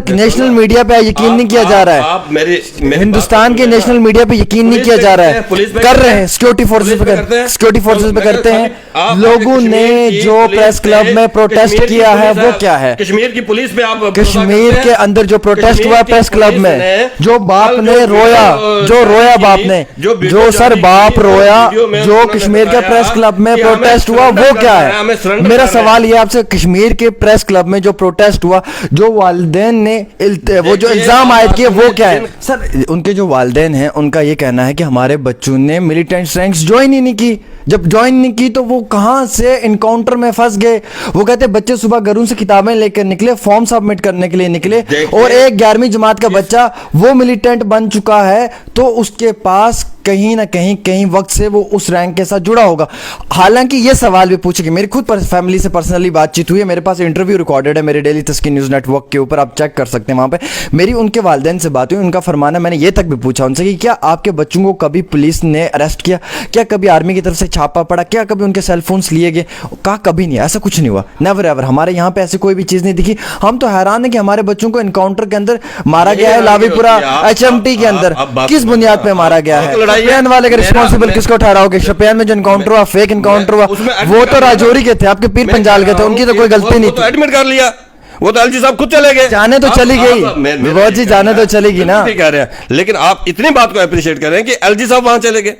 National media पे यकीन नहीं किया जा रहा है। हिंदुस्तान के नेशनल मीडिया पे यकीन नहीं किया जा रहा है। कर रहे हैं सिक्योरिटी फोर्सेस पे करते हैं। लोगों ने जो प्रेस क्लब में प्रोटेस्ट किया है वो क्या है? कश्मीर की पुलिस पे आप कश्मीर के अंदर जो प्रोटेस्ट हुआ प्रेस क्लब में, जो बाप ने रोया, जो रोया बाप ने, जो सर बाप रोया, जो कश्मीर के प्रेस क्लब में प्रोटेस्ट हुआ वो क्या है? मेरा सवाल ये आपसे, कश्मीर के प्रेस क्लब में जो प्रोटेस्ट हुआ, जो वालिदैन ने वो जो इल्जाम आयद किए वो क्या है? सर उनके जो वालिदैन हैं उनका ये कहना है कि हमारे बच्चों ने मिलिटेंट रैंक्स ज्वाइन ही नहीं की। जब ज्वाइन नहीं की तो वो कहां से इनकाउंटर में फंस गए? वो कहते बच्चे सुबह घरों से किताबें लेकर निकले, फॉर्म सबमिट करने के लिए निकले, और एक 11वीं जमात का बच्चा वो मिलिटेंट बन चुका है तो उसके पास कहीं ना कहीं वक्त से वो उस रैंक के साथ जुड़ा होगा। हालांकि ये सवाल भी पूछेंगे, मेरी खुद फैमिली से पर्सनली बातचीत हुई है, मेरे पास इंटरव्यू रिकॉर्डेड है मेरे डेली तस्कीन न्यूज़ नेटवर्क के ऊपर, आप चेक कर सकते हैं वहां पे। मेरी उनके वालिदैन से बात हुई, उनका फरमाना, मैंने ये तक भी पूछा उनसे कि क्या आपके बच्चों को कभी पुलिस ने अरेस्ट किया? क्या कभी आर्मी की तरफ से छापा पड़ा? क्या कभी उनके सेलफोन्स लिए गए? कहा कभी नहीं, ऐसा कुछ नहीं हुआ, नेवर एवर, हमारे यहाँ पे ऐसी कोई भी चीज़ नहीं दिखी। हम तो हैरान है कि हमारे बच्चों को इनकाउंटर के अंदर मारा गया है, लावीपुरा HMT के अंदर, किस बुनियाद पे मारा गया है? शोपियान वाले का रिस्पॉन्सिबल किसको ठहराओगे? शोपियान में जो इनकाउंटर हुआ, फेक इनकाउंटर हुआ, वो तो राजौरी के थे, आपके पीर पंजाल के थे, उनकी तो कोई गलती नहीं थी। एडमिट कर लिया, वो तो एलजी साहब खुद चले गए। जाने तो चली गई विभोद जी, जाने तो चलेगी ना, कह रहे हैं, लेकिन आप इतनी बात को अप्रिशिएट कर रहे हैं कि एलजी साहब वहां चले गए।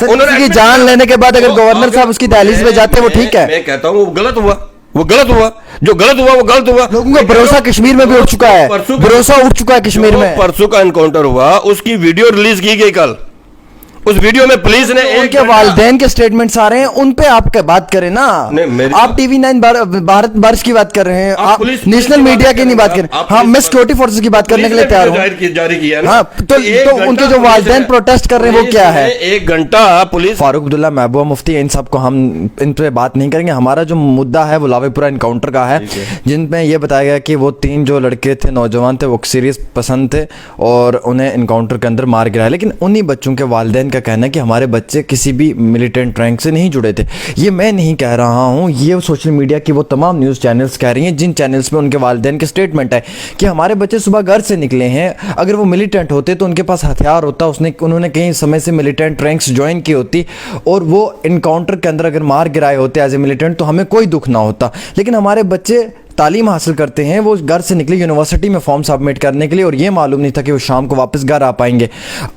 उन्होंने जान लेने के बाद अगर गवर्नर साहब उसकी दहलीज पे जाते वो ठीक है। मैं कहता हूं वो गलत हुआ, वो गलत हुआ, जो गलत हुआ वो गलत हुआ। लोगों का भरोसा कश्मीर में भी उठ चुका है, भरोसा उठ चुका है कश्मीर में। परसों का एनकाउंटर हुआ, उसकी वीडियो रिलीज की गई कल, उस वीडियो में पुलिस ने उनके वालिदैन के स्टेटमेंट्स आ रहे हैं, उन पे आप क्या बात करें ना। आप TV9 भारत बारिश की बात कर रहे हैं, आप नेशनल मीडिया की नहीं बात कर रहे। हाँ, मैं सिक्योरिटी फोर्सेस की बात करने के लिए तैयार हूँ। जारी किया हाँ, तो उनके जो वालिदैन प्रोटेस्ट कर रहे हैं वो क्या है? 1 घंटा पुलिस। फारूक अब्दुल्ला, महबूबा मुफ्ती, इन सबको हम इन पे बात नहीं करेंगे। हमारा जो मुद्दा है वो लावेपुरा इनकाउंटर का है, जिनमें यह बताया गया कि वो 3 जो लड़के थे, नौजवान थे, वो सीरियस पसंद थे और उन्हें इनकाउंटर के अंदर मार गिराया। लेकिन उन्हीं बच्चों के वालिदैन का कहना है कि हमारे बच्चे किसी भी मिलिटेंट रैंक से नहीं जुड़े थे। ये मैं नहीं कह रहा हूँ, ये सोशल मीडिया की वो तमाम न्यूज़ चैनल्स कह रही हैं, जिन चैनल्स में उनके वालिदैन के स्टेटमेंट है कि हमारे बच्चे सुबह घर से निकले हैं, अगर वो मिलिटेंट होते तो उनके पास हथियार होता, उन्होंने कहीं समय से मिलिटेंट रैंक्स ज्वाइन की होती और वो इनकाउंटर के अंदर अगर मार गिराए होते एज ए मिलिटेंट तो हमें कोई दुख ना होता। लेकिन हमारे बच्चे तालीम हासिल करते हैं, वो घर से निकले यूनिवर्सिटी में फॉर्म सबमिट करने के लिए और ये मालूम नहीं था कि वो शाम को वापस घर आ पाएंगे।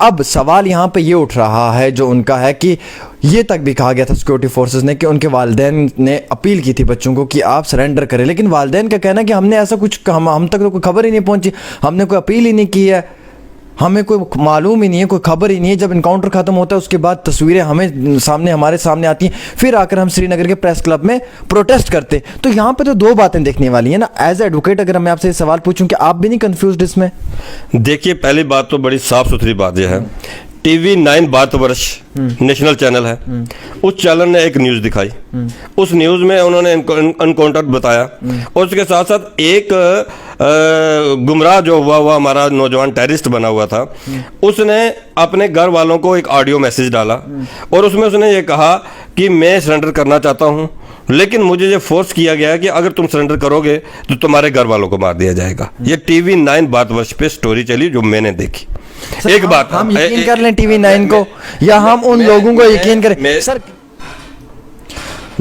अब सवाल यहाँ पे ये उठ रहा है जो उनका है कि ये तक भी कहा गया था सिक्योरिटी फोर्सेस ने कि उनके वालिदैन ने अपील की थी बच्चों को कि आप सरेंडर करें, लेकिन वालिदैन का कहना है कि हमने ऐसा कुछ, हम तक तो कोई खबर ही नहीं पहुंची, हमने कोई अपील ही नहीं की है, हमें कोई मालूम ही नहीं है, कोई खबर ही नहीं है। जब इनकाउंटर खत्म होता है उसके बाद तस्वीरें हमारे सामने आती हैं, फिर आकर हम श्रीनगर के प्रेस क्लब में प्रोटेस्ट करते। तो यहाँ पे तो 2 बातें देखने वाली है ना। एज ए एडवोकेट अगर मैं आपसे सवाल पूछूं कि आप भी नहीं कंफ्यूज्ड इसमें? देखिए, पहली बात तो बड़ी साफ सुथरी बात यह है, TV9 भारतवर्ष नेशनल चैनल है, उस चैनल ने एक न्यूज़ दिखाई, उस न्यूज़ में उन्होंने एनकाउंटर बताया और उसके साथ साथ एक गुमराह जो हुआ हमारा नौजवान टेररिस्ट बना हुआ था, उसने अपने घर वालों को एक ऑडियो मैसेज डाला और उसमें उसने ये कहा कि मैं सरेंडर करना चाहता हूँ, लेकिन मुझे ये फोर्स किया गया है कि अगर तुम सरेंडर करोगे तो तुम्हारे घर वालों को मार दिया जाएगा। ये TV9 भारतवर्ष पे स्टोरी चली जो मैंने देखी। एक बात हम यकीन कर लें TV9 को या हम उन लोगों को यकीन करें? सर,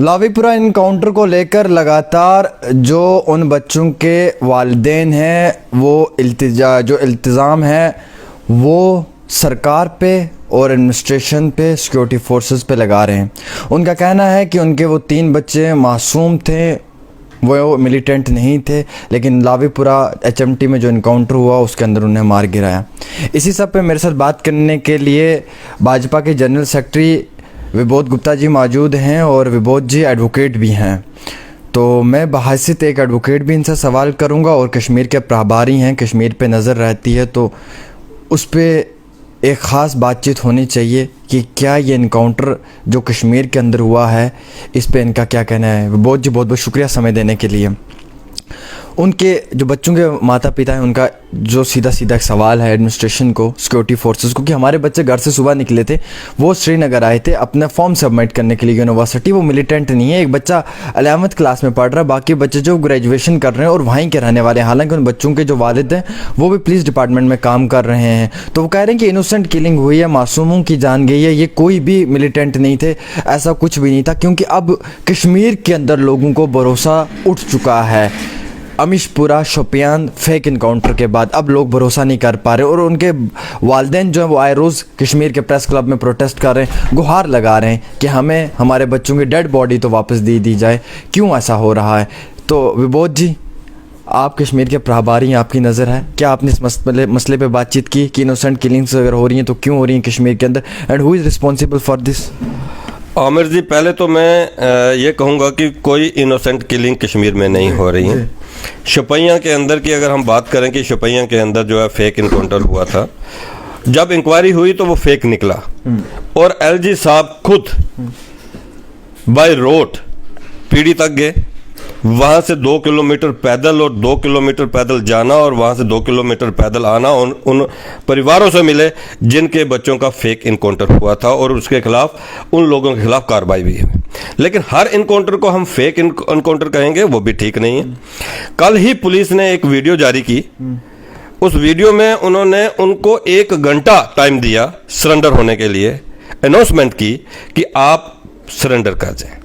लावीपुरा इनकाउंटर को लेकर लगातार जो उन बच्चों के वालिदैन हैं वो इल्तिज़ाम है वो सरकार पे और एडमिनिस्ट्रेशन पे, सिक्योरिटी फोर्सेस पे लगा रहे हैं। उनका कहना है कि उनके वो 3 बच्चे मासूम थे, वो मिलिटेंट नहीं थे, लेकिन लावीपुरा HMT में जो इनकाउंटर हुआ उसके अंदर उन्हें मार गिराया। इसी सब पे मेरे साथ बात करने के लिए भाजपा के जनरल सेक्रेटरी विभोद गुप्ता जी मौजूद हैं और विभोद जी एडवोकेट भी हैं। तो मैं बहैसियत एक एडवोकेट भी इनसे सवाल करूंगा और कश्मीर के प्रभारी हैं, कश्मीर पे नज़र रहती है तो उस पर एक ख़ास बातचीत होनी चाहिए कि क्या ये इनकाउंटर जो कश्मीर के अंदर हुआ है इस पे इनका क्या कहना है। विभोद जी, बहुत बहुत शुक्रिया समय देने के लिए। उनके जो बच्चों के माता पिता हैं उनका जो सीधा सीधा एक सवाल है एडमिनिस्ट्रेशन को, सिक्योरिटी फोर्सेस को, कि हमारे बच्चे घर से सुबह निकले थे, वो श्रीनगर आए थे अपना फॉर्म सबमिट करने के लिए यूनिवर्सिटी, वो मिलिटेंट नहीं है। एक बच्चा 11th क्लास में पढ़ रहा है, बाकी बच्चे जो ग्रेजुएशन कर रहे हैं और वहीं के रहने वाले हैं, हालांकि उन बच्चों के जो वालिद हैं वो भी पुलिस डिपार्टमेंट में काम कर रहे हैं। तो वो कह रहे हैं कि इनोसेंट किलिंग हुई है, मासूमों की जान गई है, ये कोई भी मिलिटेंट नहीं थे, ऐसा कुछ भी नहीं था। क्योंकि अब कश्मीर के अंदर लोगों को भरोसा उठ चुका है। अमीशपुरा शोपियान फेक इनकाउंटर के बाद अब लोग भरोसा नहीं कर पा रहे, और उनके वालिदैन जो हैं वो आए रोज़ कश्मीर के प्रेस क्लब में प्रोटेस्ट कर रहे हैं, गुहार लगा रहे हैं कि हमें हमारे बच्चों की डेड बॉडी तो वापस दे दी जाए। क्यों ऐसा हो रहा है? तो विबोध जी, आप कश्मीर के प्रभारी हैं, आपकी नज़र है, क्या आपने इस मसले पे बातचीत की कि इनोसेंट किलिंग्स अगर हो रही हैं तो क्यों हो रही हैं कश्मीर के अंदर, and who is responsible for this? Aamir ji, पहले तो मैं ये कहूँगा कि कोई इनोसेंट किलिंग कश्मीर में नहीं हो रही है। शोपियां के अंदर की अगर हम बात करें कि शोपियां के अंदर जो है फेक इनकाउंटर हुआ था, जब इंक्वायरी हुई तो वो फेक निकला, और एलजी साहब खुद बाय रोड पीडी तक गए, वहाँ से 2 किलोमीटर पैदल और 2 किलोमीटर पैदल जाना और वहाँ से 2 किलोमीटर पैदल आना, उन परिवारों से मिले जिनके बच्चों का फेक इनकाउंटर हुआ था, और उसके खिलाफ उन लोगों के खिलाफ कार्रवाई भी है। लेकिन हर इनकाउंटर को हम फेक इनकाउंटर कहेंगे, वो भी ठीक नहीं है। कल ही पुलिस ने एक वीडियो जारी की, उस वीडियो में उन्होंने उनको 1 घंटा टाइम दिया सरेंडर होने के लिए, अनाउंसमेंट की कि आप सरेंडर कर जाएं।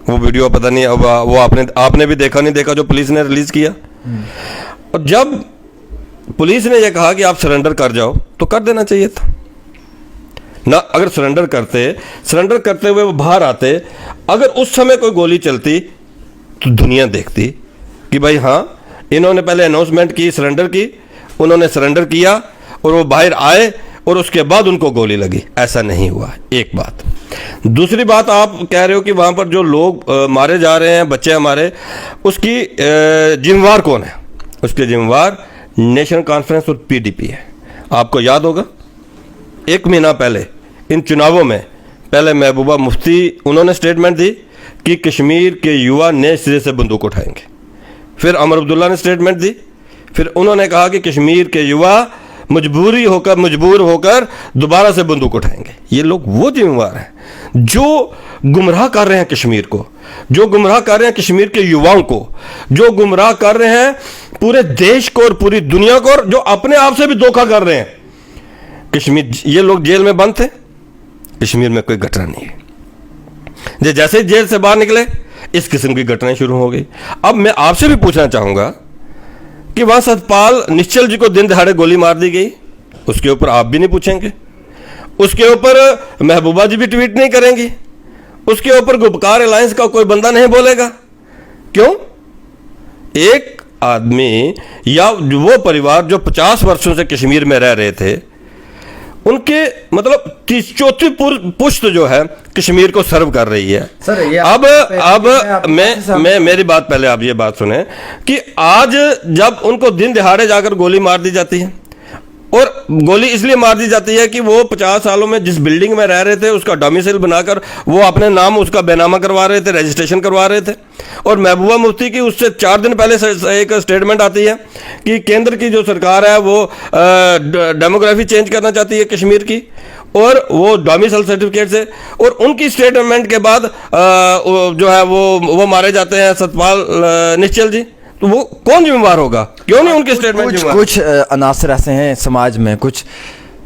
वो वीडियो पता नहीं वो आपने भी देखा नहीं देखा जो पुलिस ने रिलीज किया। और जब पुलिस ने यह कहा कि आप सरेंडर कर जाओ, तो कर देना चाहिए था ना। अगर सरेंडर करते हुए वो बाहर आते, अगर उस समय कोई गोली चलती तो दुनिया देखती कि भाई हाँ, इन्होंने पहले अनाउंसमेंट की, सरेंडर की, उन्होंने सरेंडर किया और वो बाहर आए और उसके बाद उनको गोली लगी। ऐसा नहीं हुआ, एक बात। दूसरी बात, आप कह रहे हो कि वहाँ पर जो लोग मारे जा रहे हैं, बच्चे हमारे, उसकी जिम्मेवार कौन है? उसके जिम्मेवार नेशनल कॉन्फ्रेंस और पीडीपी है। आपको याद होगा 1 महीना पहले इन चुनावों में पहले महबूबा मुफ्ती उन्होंने स्टेटमेंट दी कि कश्मीर के युवा नए सिरे से बंदूक उठाएंगे। फिर अमर अब्दुल्ला ने स्टेटमेंट दी, फिर उन्होंने कहा कि कश्मीर के युवा मजबूर होकर दोबारा से बंदूक उठाएंगे। ये लोग वो जिम्मेवार हैं जो गुमराह कर रहे हैं कश्मीर को, जो गुमराह कर रहे हैं कश्मीर के युवाओं को, जो गुमराह कर रहे हैं पूरे देश को और पूरी दुनिया को, और जो अपने आप से भी धोखा कर रहे हैं। कश्मीर, ये लोग जेल में बंद थे, कश्मीर में कोई घटना नहीं है। जैसे ही जेल से बाहर निकले, इस किस्म की घटनाएं शुरू हो गई। अब मैं आपसे भी पूछना चाहूंगा कि वहां सतपाल निश्चल जी को दिन दहाड़े गोली मार दी गई, उसके ऊपर आप भी नहीं पूछेंगे, उसके ऊपर महबूबा जी भी ट्वीट नहीं करेंगी, उसके ऊपर गुपकार अलायंस का कोई बंदा नहीं बोलेगा। क्यों? एक आदमी या वो परिवार जो 50 वर्षों से कश्मीर में रह रहे थे, उनके मतलब 34 पुश्त जो है कश्मीर को सर्व कर रही है। सर, ये अब मैं मेरी बात, पहले आप ये बात सुने कि आज जब उनको दिन दिहाड़े जाकर गोली मार दी जाती है, और गोली इसलिए मार दी जाती है कि वो 50 सालों में जिस बिल्डिंग में रह रहे थे उसका डोमिसाइल बनाकर वो अपने नाम उसका बेनामा करवा रहे थे, रजिस्ट्रेशन करवा रहे थे। और महबूबा मुफ्ती की उससे 4 दिन पहले एक स्टेटमेंट आती है कि केंद्र की जो सरकार है वो डेमोग्राफी चेंज करना चाहती है कश्मीर की, और वो डोमिसाइल सर्टिफिकेट से, और उनकी स्टेटमेंट के बाद जो है वो मारे जाते हैं सतपाल निश्चल जी। तो वो कौन जिम्मेवार होगा? क्यों नहीं उनके स्टेटमेंट? कुछ अनासर ऐसे हैं समाज में, कुछ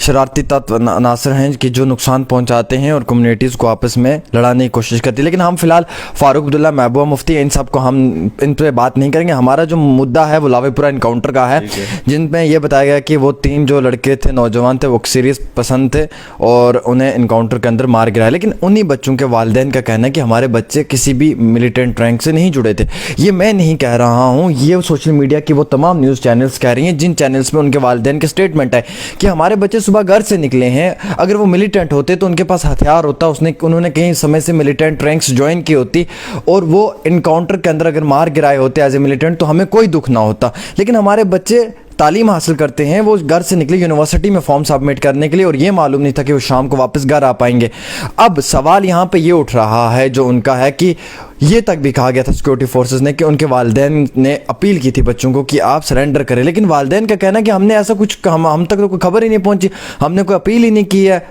शरारती तत्व अनासर हैं कि जो नुकसान पहुंचाते हैं और कम्युनिटीज़ को आपस में लड़ाने की कोशिश करती है। लेकिन हम फिलहाल फारूक अब्दुल्ला, महबूबा मुफ्ती, इन सब को हम इन पर बात नहीं करेंगे। हमारा जो मुद्दा है वो लावेपुरा इनकाउंटर का है, जिनमें यह बताया गया कि वो 3 जो लड़के थे, नौजवान थे, वो सीरियस पसंद थे और उन्हें इनकाउंटर के अंदर मार गिराया। लेकिन उन्हीं बच्चों के वालिदैन का कहना है कि हमारे बच्चे किसी भी मिलिटेंट रैंक से नहीं जुड़े थे। ये मैं नहीं कह रहा हूँ, ये सोशल मीडिया की वो तमाम न्यूज़ चैनल्स कह रही हैं जिन चैनल्स में उनके वालिदैन के स्टेटमेंट है कि हमारे बच्चे सुबह घर से निकले हैं, अगर वो मिलिटेंट होते तो उनके पास हथियार होता, उन्होंने कहीं समय से मिलिटेंट रैंक्स ज्वाइन की होती, और वो इनकाउंटर के अंदर अगर मार गिराए होते एज ए मिलिटेंट तो हमें कोई दुख ना होता। लेकिन हमारे बच्चे तालीम हासिल करते हैं वो घर से निकले यूनिवर्सिटी में फॉर्म सबमिट करने के लिए, और ये मालूम नहीं था कि वो शाम को वापस घर आ पाएंगे। अब सवाल यहाँ पे ये उठ रहा है जो उनका है कि ये तक भी कहा गया था सिक्योरिटी फोर्सेस ने कि उनके वालिदैन ने अपील की थी बच्चों को कि आप सरेंडर करें, लेकिन वालिदैन का कहना है कि हमने ऐसा कुछ, हम तक तो कोई खबर ही नहीं पहुंची, हमने कोई अपील ही नहीं की है,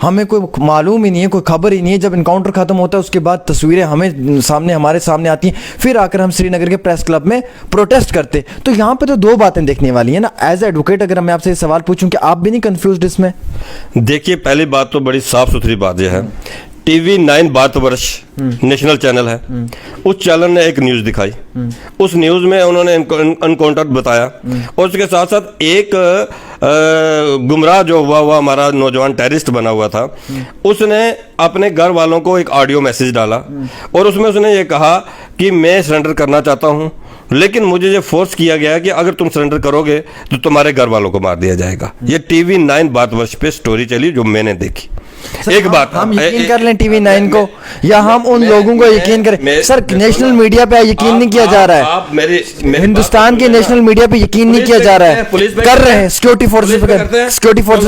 हमें कोई मालूम ही नहीं है, कोई खबर ही नहीं है। जब इनकाउंटर खत्म होता है उसके बाद तस्वीरें हमारे सामने आती हैं, फिर आकर हम श्रीनगर के प्रेस क्लब में प्रोटेस्ट करते। तो यहाँ पे तो दो बातें देखने वाली है ना। एज एडवोकेट अगर मैं आपसे ये सवाल पूछूं कि आप भी नहीं कंफ्यूज्ड इसमें? देखिए, पहली बात तो बड़ी साफ सुथरी बात यह है, टीवी 9 भारतवर्ष नेशनल चैनल है, उस चैनल ने एक न्यूज दिखाई, उस न्यूज में उन्होंने एनकाउंटर बताया, और उसके साथ साथ एक गुमराह जो हुआ हमारा नौजवान टेररिस्ट बना हुआ था, उसने अपने घर वालों को एक ऑडियो मैसेज डाला, और उसमें उसने ये कहा कि मैं सरेंडर करना चाहता हूं, लेकिन मुझे ये फोर्स किया गया कि अगर तुम सरेंडर करोगे तो तुम्हारे घर वालों को मार दिया जाएगा। ये टीवी 9 भारतवर्ष पे स्टोरी चली जो मैंने देखी। एक बात हम यकीन कर लें टीवी 9 को, या हम उन लोगों को यकीन करें? सर, नेशनल मीडिया पे यकीन नहीं किया जा रहा है, हिंदुस्तान के नेशनल मीडिया पे यकीन नहीं किया जा रहा है, कर रहे हैं सिक्योरिटी फोर्सेस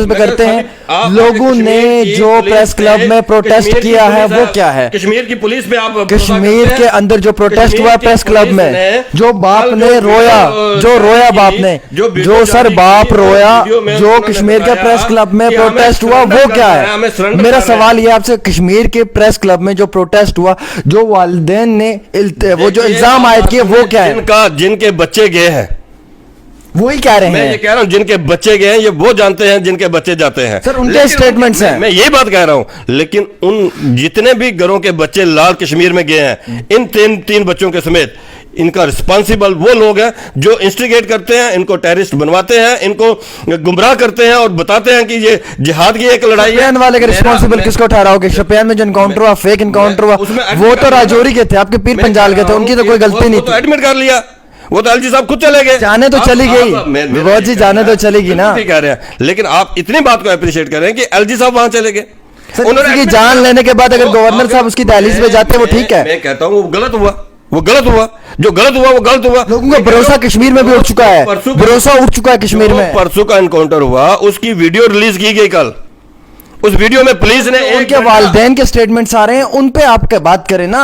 पे करते हैं। लोगों ने जो प्रेस क्लब में प्रोटेस्ट किया है वो क्या है? कश्मीर की पुलिस पे आप, कश्मीर के अंदर जो प्रोटेस्ट हुआ प्रेस क्लब में, जो बाप ने रोया, जो रोया बाप ने, जो सर बाप रोया, जो कश्मीर के प्रेस क्लब में प्रोटेस्ट हुआ वो क्या है? मेरा सवाल ये आपसे, कश्मीर के प्रेस क्लब में जो प्रोटेस्ट हुआ, जो वालिदैन ने वो जो इल्जाम आयद किए वो क्या है? जिनके बच्चे गए हैं वही कह रहे हैं। मैं ये कह रहा हूं जिनके बच्चे गए हैं, ये वो जानते हैं जिनके बच्चे जाते हैं। सर, उनके स्टेटमेंट्स हैं। मैं ये बात कह रहा हूं, लेकिन उन जितने भी घरों के बच्चे लाल कश्मीर में गए हैं, इन तीन बच्चों के समेत, इनका रिस्पॉन्सिबल वो लोग हैं जो इंस्टिगेट करते हैं, इनको टेररिस्ट बनवाते हैं, इनको गुमराह करते हैं और बताते हैं कि ये जिहाद की एक लड़ाई है। शोपियान वाले का रिस्पॉन्सिबल किसको ठहराओगे? शोपियान में जो एनकाउंटर हुआ, फेक एनकाउंटर हुआ, वो तो राजौरी के थे, आपके पीर पंजाल के थे, उनकी तो कोई गलती नहीं थी। एडमिट कर लिया, वो तो एलजी साहब खुद चले गए। जाने तो चली गई विभोद जी, जाने तो चलेगी ना, कह रहे हैं, लेकिन आप इतनी बात को अप्रिशिएट कर रहे हैं कि एलजी साहब वहां चले गए। उन्होंने जान लेने के बाद अगर गवर्नर साहब उसकी दहलीज पे जाते वो ठीक है। मैं कहता हूं वो गलत हुआ, वो गलत हुआ, जो गलत हुआ वो गलत हुआ। लोगों का भरोसा कश्मीर में भी उठ चुका है, भरोसा उठ चुका है कश्मीर में। परसों का एनकाउंटर हुआ, उसकी वीडियो रिलीज की गई कल, उस वीडियो में पुलिस ने उनके वालिदैन के स्टेटमेंट्स आ रहे हैं, उन पे आप बात करें ना।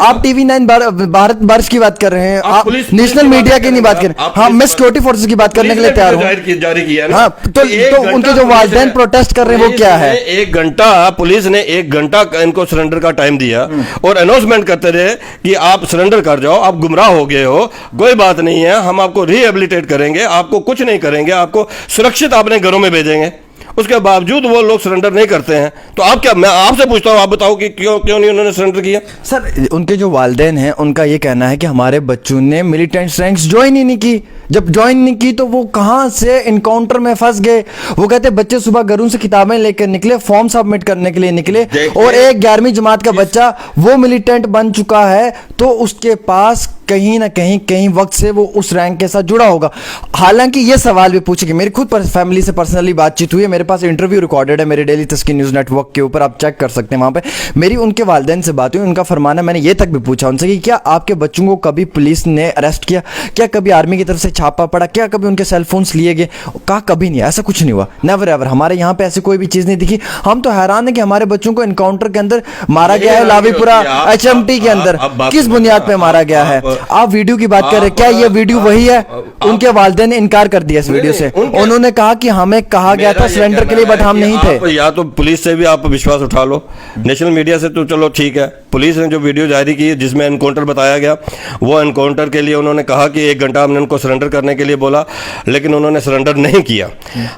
आप टीवी 9 भारत वर्ष की बात कर रहे हैं, आप नेशनल मीडिया की नहीं बात कर रहे। हाँ, मैं सिक्योरिटी फोर्सेस की बात करने के लिए तैयार हूँ। जारी किया हाँ, तो उनके जो वालिदैन प्रोटेस्ट कर रहे हैं वो क्या है? एक घंटा पुलिस ने 1 घंटा इनको सरेंडर का टाइम दिया और अनाउंसमेंट करते रहे कि आप सरेंडर कर जाओ, आप गुमराह हो गए हो, कोई बात नहीं है, हम आपको रिहेबिलिटेट करेंगे, आपको कुछ नहीं करेंगे, आपको सुरक्षित अपने घरों में भेजेंगे। उसके बावजूद वो लोग सरेंडर नहीं करते हैं। तो आप क्या, मैं आपसे पूछता हूं, आप बताओ कि क्यों नहीं उन्होंने सरेंडर किया? सर, उनके जो वालिदैन हैं उनका ये कहना है कि हमारे बच्चों ने मिलिटेंट रैंक्स ज्वाइन ही नहीं की। जब ज्वाइन नहीं की तो वो कहां से इनकाउंटर में फंस गए? वो कहते बच्चे सुबह घरों से किताबें लेकर निकले, फॉर्म सबमिट करने के लिए निकले, और एक 11वीं जमात का बच्चा वो मिलिटेंट बन चुका है, तो उसके पास कहीं ना कहीं वक्त से वो उस रैंक के साथ जुड़ा होगा। हालांकि ये सवाल भी पूछे कि मेरी खुद फैमिली से पर्सनली बातचीत हुई है, मेरे पास इंटरव्यू रिकॉर्डेड है मेरे डेली तस्कीन न्यूज़ नेटवर्क के ऊपर, आप चेक कर सकते हैं वहां पे। मेरी उनके वालिदैन से बात हुई, उनका फरमाना, मैंने ये तक भी पूछा उनसे कि क्या आपके बच्चों को कभी पुलिस ने अरेस्ट किया, क्या कभी आर्मी की तरफ से छापा पड़ा, क्या कभी उनके सेलफोन्स लिए गए? कहा कभी नहीं, ऐसा कुछ नहीं हुआ, नेवर एवर, हमारे यहाँ पे ऐसी कोई भी चीज नहीं दिखी। हम तो हैरान है कि हमारे बच्चों को एनकाउंटर के अंदर मारा गया है, लावीपुरा HMT के अंदर, किस बुनियाद पे मारा गया है? आप वीडियो की बात कर रहे हैं, क्या ये वीडियो वही है? उनके वालिदैन ने इनकार कर दिया इस वीडियो से, उन्होंने कहा कि हमें कहा गया था सरेंडर के लिए, बट हम नहीं थे। या तो पुलिस से भी आप विश्वास उठा लो, नेशनल मीडिया से तो चलो ठीक है, पुलिस ने जो वीडियो जारी की जिसमें एनकाउंटर बताया गया, वो एनकाउंटर के लिए उन्होंने कहा कि 1 घंटा हमने उनको सरेंडर करने के लिए बोला, लेकिन उन्होंने सरेंडर नहीं किया।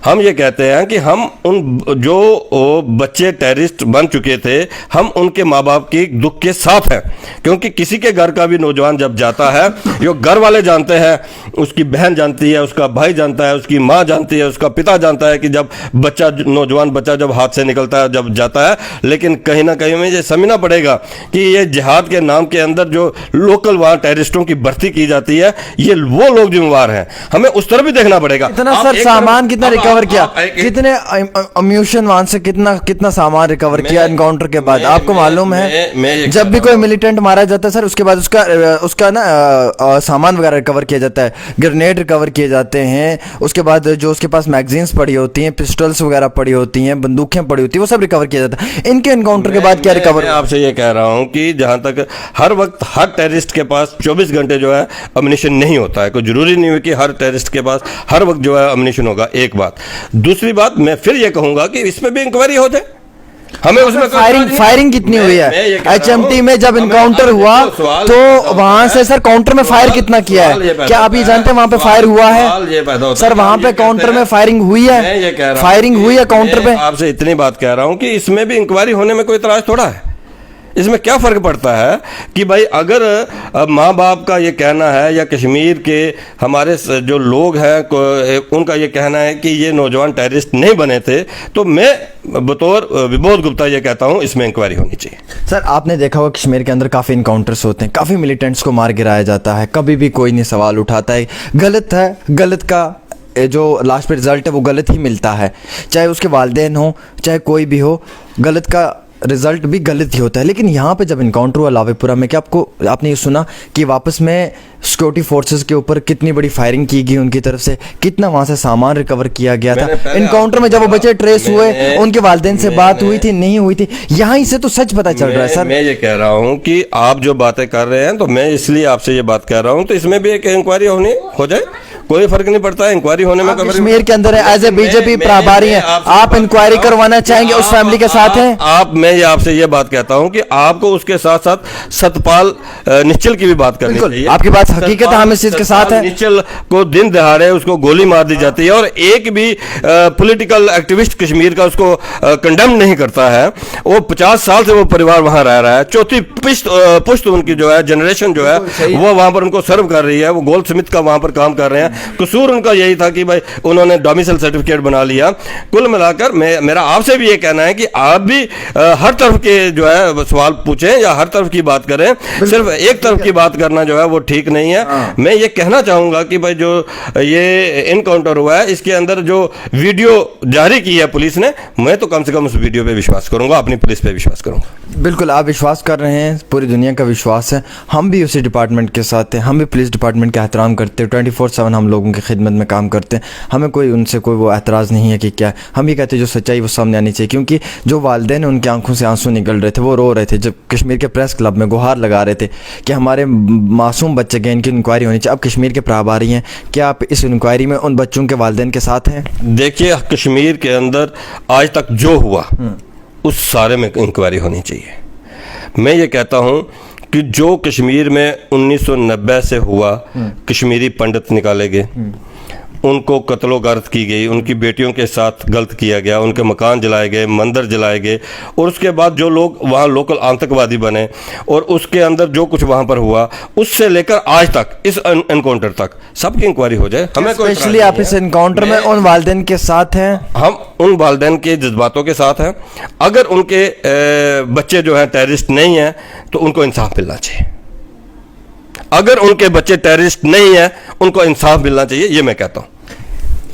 हम ये कहते हैं कि हम उन जो बच्चे टेररिस्ट बन चुके थे, हम उनके माँ बाप की दुख के साथ हैं, क्योंकि किसी के घर का भी नौजवान जब जाता है, जो घर वाले जानते हैं, उसकी बहन जानती है, उसका भाई जानता है, उसकी माँ जानती है, उसका पिता जानता है कि जब बच्चा, नौजवान बच्चा जब हाथ से निकलता है, जब जाता है, लेकिन कहीं ना कहीं में ये समझना पड़ेगा कि ये जिहाद के नाम के अंदर जो लोकल वहां टेररिस्टों की भर्ती की जाती है, ये वो लोग जिम्मेवार हैं, हमें उस तरफ भी देखना पड़ेगा। कितना सर सामान कितना रिकवर किया, कितने अम्यूशन वहां से कितना सामान रिकवर किया एनकाउंटर के बाद? आपको मालूम है जब भी कोई मिलिटेंट मारा जाता है सर, उसके बाद उसका ना सामान वगैरह रिकवर किया जाता है, ग्रेनेड रिकवर किए जाते हैं, उसके बाद जो उसके पास मैगजीन्स पड़ी होती हैं, पिस्टल्स वगैरह पड़ी होती हैं, बंदूकें पड़ी होती हैं, वो सब रिकवर किया जाता है। इनके एनकाउंटर के बाद क्या रिकवर? मैं आपसे ये कह रहा हूं कि जहां तक हर वक्त हर टेररिस्ट के पास 24 घंटे जो है अम्युनिशन नहीं होता है, कोई जरूरी नहीं है कि हर टेररिस्ट के पास हर वक्त जो है अम्युनिशन होगा, एक बात। दूसरी बात, मैं फिर ये कहूंगा कि इसमें भी इंक्वायरी हो जाए। हमें उसमें फायरिंग कितनी हुई है HMT में जब इनकाउंटर हुआ तो वहां से सर काउंटर में फायर कितना किया है? क्या आप ये जानते हैं वहां पे फायर हुआ है? सर वहां पे काउंटर में फायरिंग हुई है? फायरिंग हुई है काउंटर पे? आपसे इतनी बात कह रहा हूं कि इसमें भी इंक्वायरी होने में कोई इतराज थोड़ा है। इसमें क्या फर्क पड़ता है कि भाई अगर माँ बाप का ये कहना है या कश्मीर के हमारे जो लोग हैं उनका ये कहना है कि ये नौजवान टेररिस्ट नहीं बने थे, तो मैं बतौर विबोध गुप्ता ये कहता हूँ इसमें इंक्वायरी होनी चाहिए। सर आपने देखा होगा कश्मीर के अंदर काफ़ी इनकाउंटर्स होते हैं, काफ़ी मिलिटेंट्स को मार गिराया जाता है, कभी भी कोई नहीं सवाल उठाता है। गलत है, गलत का जो लास्ट पे रिजल्ट है वो गलत ही मिलता है, चाहे उसके वालिदैन हो चाहे कोई भी हो, गलत का रिजल्ट भी गलत ही होता है। लेकिन यहाँ पे जब इनकाउंटर हुआ लावेपुरा में, क्या आपने ये सुना कि वापस में सिक्योरिटी फोर्सेस के ऊपर कितनी बड़ी फायरिंग की गई उनकी तरफ से, कितना वहाँ से सामान रिकवर किया गया था? इनकाउंटर में जब वो बच्चे ट्रेस हुए, उनके वालिदैन से बात हुई थी नहीं हुई थी? यहाँ से तो सच पता चल रहा है। सर मैं ये कह रहा हूँ कि आप जो बातें कर रहे हैं, तो मैं इसलिए आपसे ये बात कह रहा हूँ, तो इसमें भी एक इंक्वायरी हो जाए, कोई फर्क नहीं पड़ता है इंक्वायरी होने में। कश्मीर के अंदर है, एज ए बीजेपी प्रभारी हैं, आप इंक्वायरी करवाना चाहेंगे? उस फैमिली के साथ हैं मैं ये आपसे ये बात कहता हूं कि आपको उसके साथ साथ सतपाल निश्चल की भी बात करनी चाहिए। आपकी बात हकीकत है, हम इस चीज के साथ हैं। निश्चल को दिन दहाड़े उसको गोली मार दी जाती है और एक भी पॉलिटिकल एक्टिविस्ट कश्मीर का उसको कंडेम नहीं करता है। वो 50 साल से वो परिवार वहां रह रहा है, चौथी पुश्त उनकी जो है जनरेशन जो है वो वहां पर उनको सर्व कर रही है, वो गोल्ड स्मिथ का वहां पर काम कर रहे हैं। कसूर उनका यही था कि भाई उन्होंने डोमिसाइल सर्टिफिकेट बना लिया। कुल मिलाकर मेरा आपसे भी ये कहना है कि आप भी हर तरफ के जो है सवाल पूछें या हर तरफ की बात करें, सिर्फ एक तरफ की बात करना जो है वो ठीक नहीं है। मैं ये कहना चाहूंगा कि भाई जो ये इनकाउंटर हुआ है इसके अंदर जो वीडियो जारी की है पुलिस ने, मैं तो कम से कम उस वीडियो पे विश्वास करूंगा, अपनी पुलिस पे विश्वास करूंगा। बिल्कुल आप विश्वास कर रहे हैं, पूरी दुनिया का विश्वास है, हम भी उसी डिपार्टमेंट के साथ हैं, हम भी पुलिस डिपार्टमेंट का एहतराम करते हैं, 24/7 हम लोगों की खिदमत में काम करते हैं, हमें कोई उनसे कोई वो एतराज़ नहीं है कि क्या, हम ये कहते हैं जो सच्चाई वो सामने आनी चाहिए। क्योंकि जो वालिदैन हैं उनकी आंखों से आंसू निकल रहे थे, वो रो रहे थे जब कश्मीर के प्रेस क्लब में गुहार लगा रहे थे कि हमारे मासूम बच्चे गए, इनकी इंक्वायरी होनी चाहिए। अब कश्मीर के प्रभारी हैं, क्या आप इस इंक्वायरी में उन बच्चों के वालिदैन के साथ हैं? देखिए कश्मीर के अंदर आज तक जो हुआ उस सारे में इंक्वायरी होनी चाहिए। मैं ये कहता हूं कि जो कश्मीर में 1990 से हुआ, कश्मीरी पंडित निकाले गए, उनको कत्लो गारत की गई, उनकी बेटियों के साथ गलत किया गया, उनके मकान जलाए गए, मंदिर जलाए गए, और उसके बाद जो लोग वहाँ लोकल आतंकवादी बने और उसके अंदर जो कुछ वहाँ पर हुआ, उससे लेकर आज तक इस एनकाउंटर तक सबकी इंक्वायरी हो जाए। हमें कोई स्पेशली आप इस एनकाउंटर में उन वालिदैन के साथ हैं? हम उन वालिदैन के जज्बातों के साथ हैं। अगर उनके बच्चे जो हैं टेररिस्ट नहीं हैं तो उनको इंसाफ मिलना चाहिए। अगर उनके बच्चे टेररिस्ट नहीं है उनको इंसाफ मिलना चाहिए, ये मैं कहता हूं।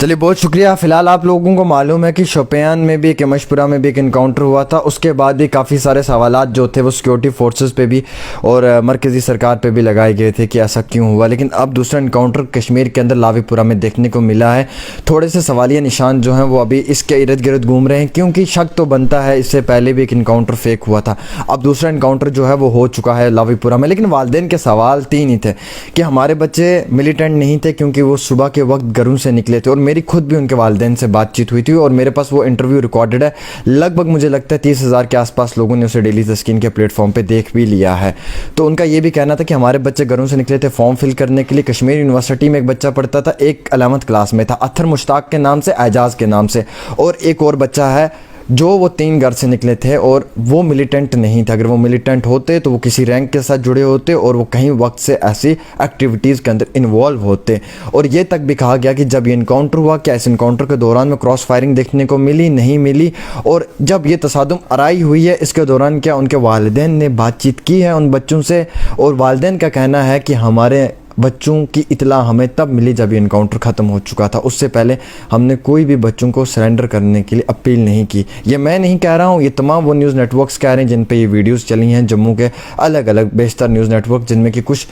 चलिए बहुत शुक्रिया। फ़िलहाल आप लोगों को मालूम है कि शोपियान में भी, केमशपुरा में भी एक इनकाउंटर हुआ था, उसके बाद भी काफ़ी सारे सवालात जो थे वो सिक्योरिटी फोर्सेस पे भी और मरकज़ी सरकार पे भी लगाए गए थे कि ऐसा क्यों हुआ। लेकिन अब दूसरा इनकाउंटर कश्मीर के अंदर लावेपुरा में देखने को मिला है। थोड़े से सवालिया निशान जो हैं वो अभी इसके इर्द गिर्द घूम रहे हैं, क्योंकि शक तो बनता है इससे पहले भी एक इनकाउंटर फेक हुआ था, अब दूसरा इनकाउंटर जो है वो हो चुका है लावेपुरा में। लेकिन वालिदैन के सवाल 3 ही थे कि हमारे बच्चे मिलिटेंट नहीं थे क्योंकि वो सुबह के वक्त घरों से निकले थे, और मेरी खुद भी उनके वालिदैन से बातचीत हुई थी और मेरे पास वो इंटरव्यू रिकॉर्डेड है। लगभग मुझे लगता है 30,000 के आसपास लोगों ने उसे डेली तस्कीन के प्लेटफॉर्म पे देख भी लिया है। तो उनका ये भी कहना था कि हमारे बच्चे घरों से निकले थे फॉर्म फिल करने के लिए। कश्मीर यूनिवर्सिटी में एक बच्चा पढ़ता था, एक 11th क्लास में था, अत्थर मुश्ताक के नाम से, एजाज के नाम से, और एक और बच्चा है जो वो 3 घर से निकले थे और वो मिलिटेंट नहीं थे। अगर वो मिलिटेंट होते तो वो किसी रैंक के साथ जुड़े होते और वो कहीं वक्त से ऐसी एक्टिविटीज़ के अंदर इन्वॉल्व होते। और ये तक भी कहा गया कि जब ये इनकाउंटर हुआ, क्या इस इनकाउंटर के दौरान में क्रॉस फायरिंग देखने को मिली, नहीं मिली, और जब ये तसादुम आराई हुई है इसके दौरान क्या उनके वालिदैन ने बातचीत की है उन बच्चों से। और वालिदैन का कहना है कि हमारे बच्चों की इतला हमें तब मिली जब ये इनकाउंटर ख़त्म हो चुका था, उससे पहले हमने कोई भी बच्चों को सरेंडर करने के लिए अपील नहीं की। ये मैं नहीं कह रहा हूँ, ये तमाम वो न्यूज़ नेटवर्क्स कह रहे हैं जिन पे ये वीडियोस चली हैं, जम्मू के अलग अलग बेशतर न्यूज़ नेटवर्क, जिनमें कि कुछ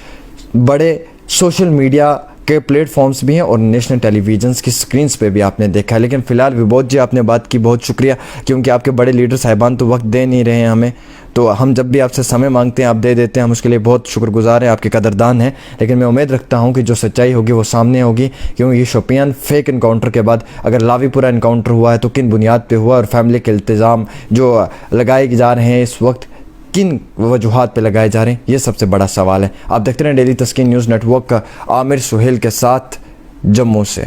बड़े सोशल मीडिया के प्लेटफॉर्म्स भी हैं और नेशनल टेलीविजन्स की स्क्रीन्स पे भी आपने देखा है। लेकिन फ़िलहाल विबोध जी आपने बात की, बहुत शुक्रिया, क्योंकि आपके बड़े लीडर साहिबान तो वक्त दे नहीं रहे हैं हमें, तो हम जब भी आपसे समय मांगते हैं आप दे देते हैं, हम उसके लिए बहुत शुक्रगुजार हैं, आपके कदरदान हैं। लेकिन मैं उम्मीद रखता हूं कि जो सच्चाई होगी वो सामने होगी, क्योंकि ये शोपियान फेक इनकाउंटर के बाद अगर लावीपुरा इनकाउंटर हुआ है तो किन बुनियाद पर हुआ और फैमिली के इल्तिज़ाम जो लगाए जा रहे हैं इस वक्त किन वजूहात पे लगाए जा रहे हैं, ये सबसे बड़ा सवाल है। आप देखते रहें डेली तस्कीन न्यूज़ नेटवर्क का। आमिर सुहेल के साथ जम्मू से।